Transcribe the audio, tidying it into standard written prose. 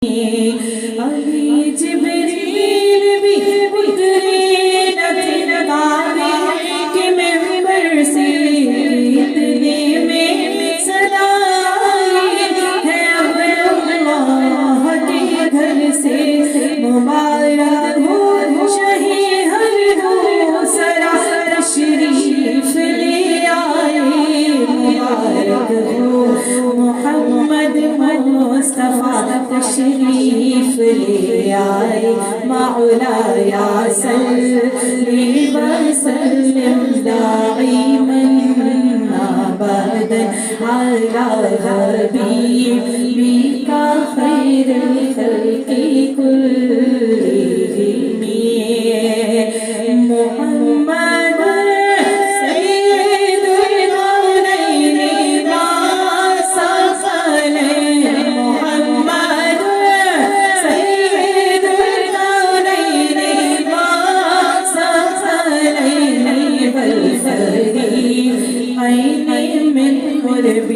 ابھی جبریل بھی اترے نہ تھے کعبے کے منبر سے، اتنے میں صدا آئی ہے اب اللہ کے گھر سے، مبارک ہو شہی ہر ہو سرا تشریف لے آئے، مبارک ہو محمد مصطفیٰ تشریف لے آئے، مولاي صلی وسلم دائما ابدا على حبيبك خير الخلق كلهم، محمد سيد الكونين والثقلين، محمد سيد الكونين والثقلين والفريقين من قرب